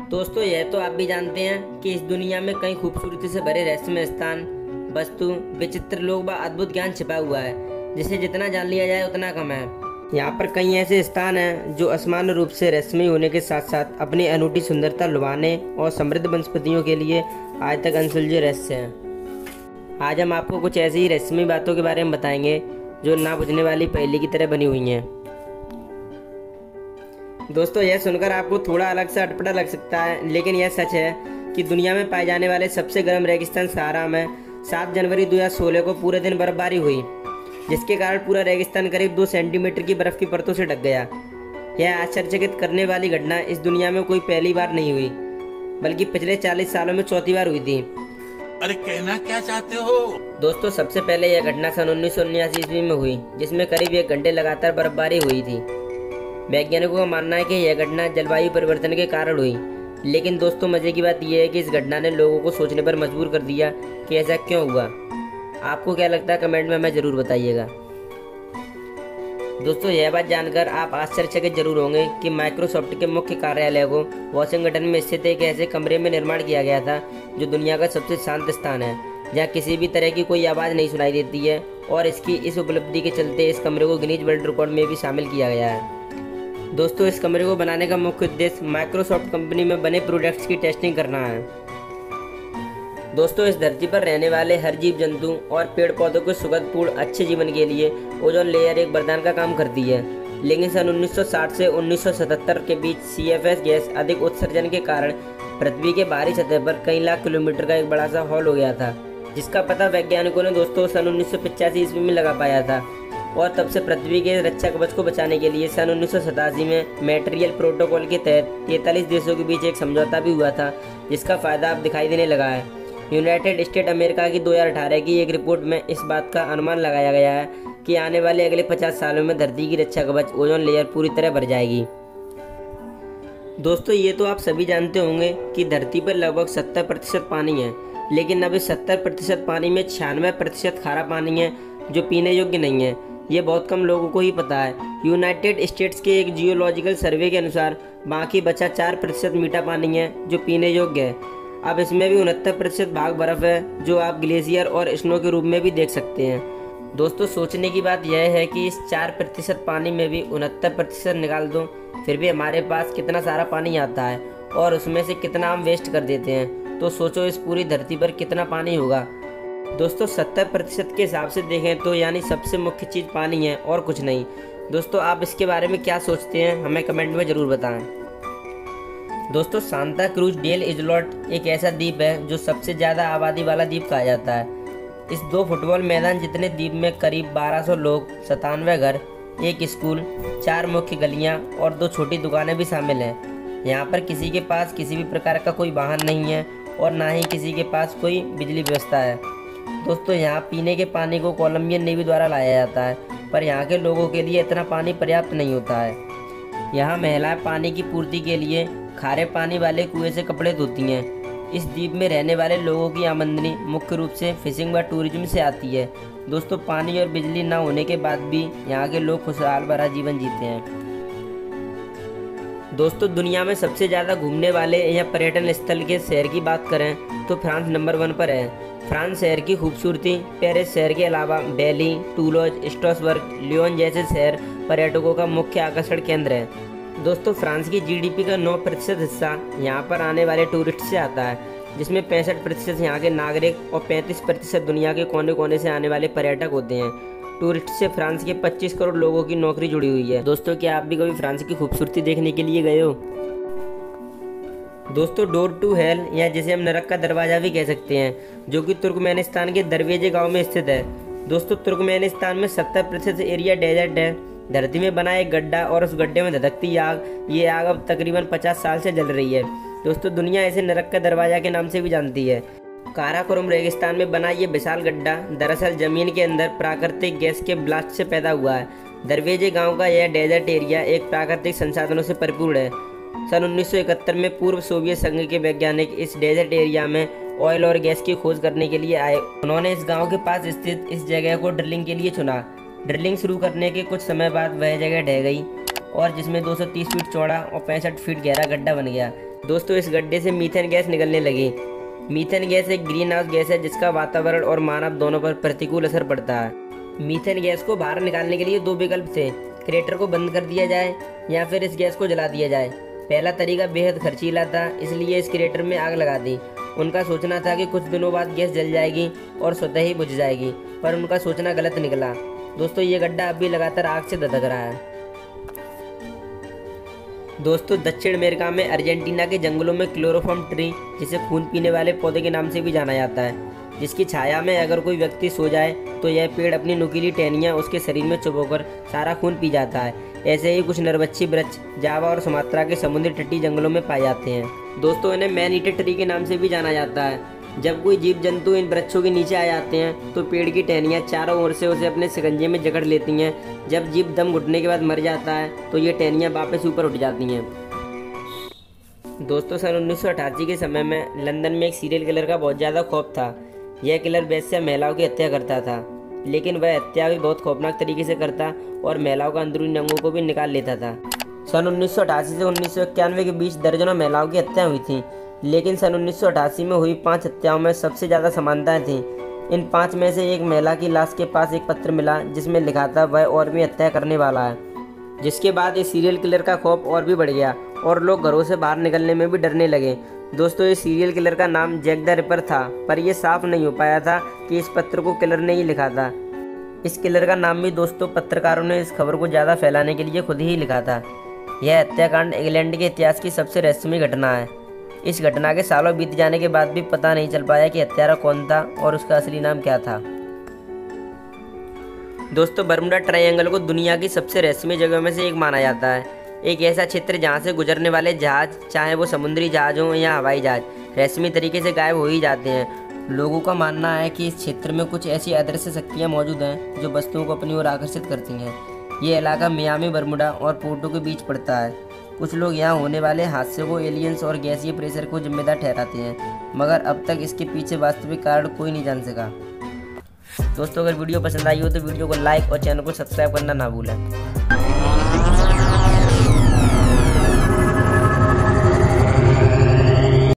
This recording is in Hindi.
दोस्तों यह तो आप भी जानते हैं कि इस दुनिया में कई खूबसूरती से भरे रहस्यमय स्थान, वस्तु, विचित्र लोग व अद्भुत ज्ञान छिपा हुआ है, जिसे जितना जान लिया जाए उतना कम है। यहाँ पर कई ऐसे स्थान हैं जो असामान्य रूप से रहस्यमय होने के साथ साथ अपनी अनूठी सुंदरता लुभाने और समृद्ध वनस्पतियों के लिए आज तक अनसुलझे रहस्य हैं। आज हम आपको कुछ ऐसी ही रहस्यमय बातों के बारे में बताएंगे जो ना बुझने वाली पहेली की तरह बनी हुई हैं। दोस्तों यह सुनकर आपको थोड़ा अलग सा अटपटा लग सकता है, लेकिन यह सच है कि दुनिया में पाए जाने वाले सबसे गर्म रेगिस्तान सहारा में 7 जनवरी 2016 को पूरे दिन बर्फबारी हुई, जिसके कारण पूरा रेगिस्तान करीब 2 सेंटीमीटर की बर्फ की परतों से ढक गया। यह आश्चर्यचकित करने वाली घटना इस दुनिया में कोई पहली बार नहीं हुई, बल्कि पिछले 40 सालों में चौथी बार हुई थी। अरे कहना क्या चाहते हो? दोस्तों सबसे पहले यह घटना सन 1979 ईस्वी में हुई, जिसमें करीब 1 घंटे लगातार बर्फबारी हुई थी। वैज्ञानिकों का मानना है कि यह घटना जलवायु परिवर्तन के कारण हुई, लेकिन दोस्तों मजे की बात यह है कि इस घटना ने लोगों को सोचने पर मजबूर कर दिया कि ऐसा क्यों हुआ। आपको क्या लगता है, कमेंट में हमें जरूर बताइएगा। दोस्तों यह बात जानकर आप आश्चर्यचकित जरूर होंगे कि माइक्रोसॉफ्ट के मुख्य कार्यालय को वाशिंगटन में स्थित एक ऐसे कमरे में निर्माण किया गया था जो दुनिया का सबसे शांत स्थान है, जहाँ किसी भी तरह की कोई आवाज़ नहीं सुनाई देती है, और इसकी इस उपलब्धि के चलते इस कमरे को गिनीज वर्ल्ड रिकॉर्ड में भी शामिल किया गया है। दोस्तों इस कमरे को बनाने का मुख्य उद्देश्य माइक्रोसॉफ्ट कंपनी में बने प्रोडक्ट्स की टेस्टिंग करना है। दोस्तों इस धरती पर रहने वाले हर जीव जंतु और पेड़ पौधों के सुखदपूर्ण अच्छे जीवन के लिए ओजोन लेयर एक वरदान का काम करती है, लेकिन सन 1960 से 1977 के बीच CFS गैस अधिक उत्सर्जन के कारण पृथ्वी के बाहरी सतह पर कई लाख किलोमीटर का एक बड़ा सा हॉल हो गया था, जिसका पता वैज्ञानिकों ने दोस्तों सन 1985 ईस्वी में लगा पाया था। और तब से पृथ्वी के रक्षा कवच को बचाने के लिए सन 1987 में मटेरियल प्रोटोकॉल के तहत 43 देशों के बीच एक समझौता भी हुआ था, जिसका फायदा अब दिखाई देने लगा है। यूनाइटेड स्टेट अमेरिका की 2018 की एक रिपोर्ट में इस बात का अनुमान लगाया गया है कि आने वाले अगले 50 सालों में धरती की रक्षा कवच ओजोन लेयर पूरी तरह भर जाएगी। दोस्तों ये तो आप सभी जानते होंगे कि धरती पर लगभग 70% पानी है, लेकिन अब इस 70% पानी में 96% खारा पानी है जो पीने योग्य नहीं है। ये बहुत कम लोगों को ही पता है। यूनाइटेड स्टेट्स के एक जियोलॉजिकल सर्वे के अनुसार बाकी बचा 4% मीठा पानी है जो पीने योग्य है। अब इसमें भी 69% भाग बर्फ है, जो आप ग्लेशियर और स्नो के रूप में भी देख सकते हैं। दोस्तों सोचने की बात यह है कि इस 4% पानी में भी 69% निकाल दो, फिर भी हमारे पास कितना सारा पानी आता है, और उसमें से कितना हम वेस्ट कर देते हैं। तो सोचो इस पूरी धरती पर कितना पानी होगा। दोस्तों 70% के हिसाब से देखें तो यानी सबसे मुख्य चीज़ पानी है और कुछ नहीं। दोस्तों आप इसके बारे में क्या सोचते हैं, हमें कमेंट में ज़रूर बताएं। दोस्तों सांता क्रूज डेल इजोल्ट एक ऐसा द्वीप है जो सबसे ज़्यादा आबादी वाला द्वीप कहा जाता है। इस 2 फुटबॉल मैदान जितने द्वीप में करीब 1200 लोग, 97 घर, एक स्कूल, 4 मुख्य गलियाँ और 2 छोटी दुकानें भी शामिल हैं। यहाँ पर किसी के पास किसी भी प्रकार का कोई वाहन नहीं है और ना ही किसी के पास कोई बिजली व्यवस्था है। दोस्तों यहाँ पीने के पानी को कोलंबियन नेवी द्वारा लाया जाता है, पर यहाँ के लोगों के लिए इतना पानी पर्याप्त नहीं होता है। यहाँ महिलाएं पानी की पूर्ति के लिए खारे पानी वाले कुएं से कपड़े धोती हैं। इस द्वीप में रहने वाले लोगों की आमदनी मुख्य रूप से फिशिंग व टूरिज्म से आती है। दोस्तों पानी और बिजली न होने के बाद भी यहाँ के लोग खुशहाल भरा जीवन जीते हैं। दोस्तों दुनिया में सबसे ज़्यादा घूमने वाले या पर्यटन स्थल के शहर की बात करें तो फ्रांस नंबर 1 पर है। फ्रांस शहर की खूबसूरती पेरिस शहर के अलावा दिल्ली, टूलोज, स्ट्रासबर्ग, लियोन जैसे शहर पर्यटकों का मुख्य आकर्षण केंद्र है। दोस्तों फ्रांस की GDP का 9% हिस्सा यहाँ पर आने वाले टूरिस्ट से आता है, जिसमें 65% यहाँ के नागरिक और 35% दुनिया के कोने कोने से आने वाले पर्यटक होते हैं। टूरिस्ट से फ्रांस के 25 करोड़ लोगों की नौकरी जुड़ी हुई है। दोस्तों क्या आप भी कभी फ्रांस की खूबसूरती देखने के लिए गए हो? दोस्तों डोर टू हेल या जिसे हम नरक का दरवाज़ा भी कह सकते हैं, जो कि तुर्कमेनिस्तान के दरवेजे गांव में स्थित है। दोस्तों तुर्कमेनिस्तान में 70% एरिया डेजर्ट है। धरती में बना एक गड्ढा और उस गड्ढे में धधकती आग, ये आग अब तकरीबन 50 साल से जल रही है। दोस्तों दुनिया इसे नरक का दरवाज़ा के नाम से भी जानती है। काराकोरम रेगिस्तान में बना ये विशाल गड्ढा दरअसल जमीन के अंदर प्राकृतिक गैस के ब्लास्ट से पैदा हुआ है। दरवेजे गाँव का यह डेजर्ट एरिया एक प्राकृतिक संसाधनों से परिपूर्ण है। सन 1971 में पूर्व सोवियत संघ के वैज्ञानिक इस डेजर्ट एरिया में ऑयल और गैस की खोज करने के लिए आए। उन्होंने इस गांव के पास स्थित इस जगह को ड्रिलिंग के लिए चुना। ड्रिलिंग शुरू करने के कुछ समय बाद वह जगह ढह गई और जिसमें 230 फीट चौड़ा और 65 फीट गहरा गड्ढा बन गया, दोस्तों इस गड्ढे से मीथेन गैस निकलने लगी। मीथेन गैस एक ग्रीन हाउस गैस है जिसका वातावरण और मानव दोनों पर प्रतिकूल असर पड़ता है। मीथेन गैस को बाहर निकालने के लिए दो विकल्प थे, क्रेटर को बंद कर दिया जाए या फिर इस गैस को जला दिया जाए। पहला तरीका बेहद खर्चीला था, इसलिए इस क्रेटर में आग लगा दी। उनका सोचना था कि कुछ दिनों बाद गैस जल जाएगी और स्वतः ही बुझ जाएगी, पर उनका सोचना गलत निकला। दोस्तों ये गड्ढा अब भी लगातार आग से धधक रहा है। दोस्तों दक्षिण अमेरिका में अर्जेंटीना के जंगलों में क्लोरोफॉर्म ट्री, जिसे खून पीने वाले पौधे के नाम से भी जाना जाता है, जिसकी छाया में अगर कोई व्यक्ति सो जाए तो यह पेड़ अपनी नुकीली टहनियाँ उसके शरीर में चुभोकर सारा खून पी जाता है। ऐसे ही कुछ नरबच्छी वृक्ष जावा और सुमात्रा के समुद्री तटीय जंगलों में पाए जाते हैं। दोस्तों इन्हें मैन ईटर ट्री के नाम से भी जाना जाता है। जब कोई जीव जंतु इन वृक्षों के नीचे आ जाते हैं तो पेड़ की टहनियाँ चारों ओर से उसे अपने शिकंजे में जकड़ लेती हैं। जब जीव दम घुटने के बाद मर जाता है तो ये टहनियाँ वापस ऊपर उठ जाती हैं। दोस्तों सन 1988 के समय में लंदन में एक सीरियल किलर का बहुत ज़्यादा खौफ था। यह किलर वेश्या महिलाओं की हत्या करता था, लेकिन वह हत्या भी बहुत खौफनाक तरीके से करता और महिलाओं का अंदरूनी अंगों को भी निकाल लेता था। सन 1988 से 1991 के बीच दर्जनों महिलाओं की हत्या हुई थी, लेकिन सन 1988 में हुई 5 हत्याओं में सबसे ज़्यादा समानताएं थीं। इन 5 में से एक महिला की लाश के पास एक पत्र मिला जिसमें लिखा था वह और भी हत्या करने वाला है। जिसके बाद इस सीरियल किलर का खौफ और भी बढ़ गया और लोग घरों से बाहर निकलने में भी डरने लगे। दोस्तों इस सीरियल किलर का नाम जैक द रिपर था, पर यह साफ नहीं हो पाया था कि इस पत्र को किलर ने ही लिखा था। इस किलर का नाम भी दोस्तों पत्रकारों ने इस खबर को ज़्यादा फैलाने के लिए खुद ही लिखा था। यह हत्याकांड इंग्लैंड के इतिहास की सबसे रहस्यमयी घटना है। इस घटना के सालों बीत जाने के बाद भी पता नहीं चल पाया कि हत्यारा कौन था और उसका असली नाम क्या था। दोस्तों बर्मुडा ट्रायंगल को दुनिया की सबसे रहस्यमयी जगहों में से एक माना जाता है। एक ऐसा क्षेत्र जहां से गुजरने वाले जहाज, चाहे वो समुद्री जहाज हों या हवाई जहाज, रहस्यमयी तरीके से गायब हो ही जाते हैं। लोगों का मानना है कि इस क्षेत्र में कुछ ऐसी अदृश्य शक्तियाँ मौजूद हैं जो वस्तुओं को अपनी ओर आकर्षित करती हैं। ये इलाका मियामी, बर्मुडा और पोर्टो के बीच पड़ता है। कुछ लोग यहाँ होने वाले हादसे को एलियंस और गैसीय प्रेशर को जिम्मेदार ठहराते हैं, मगर अब तक इसके पीछे वास्तविक कारण कोई नहीं जान सका। दोस्तों अगर वीडियो पसंद आई हो तो वीडियो को लाइक और चैनल को सब्सक्राइब करना ना भूलें।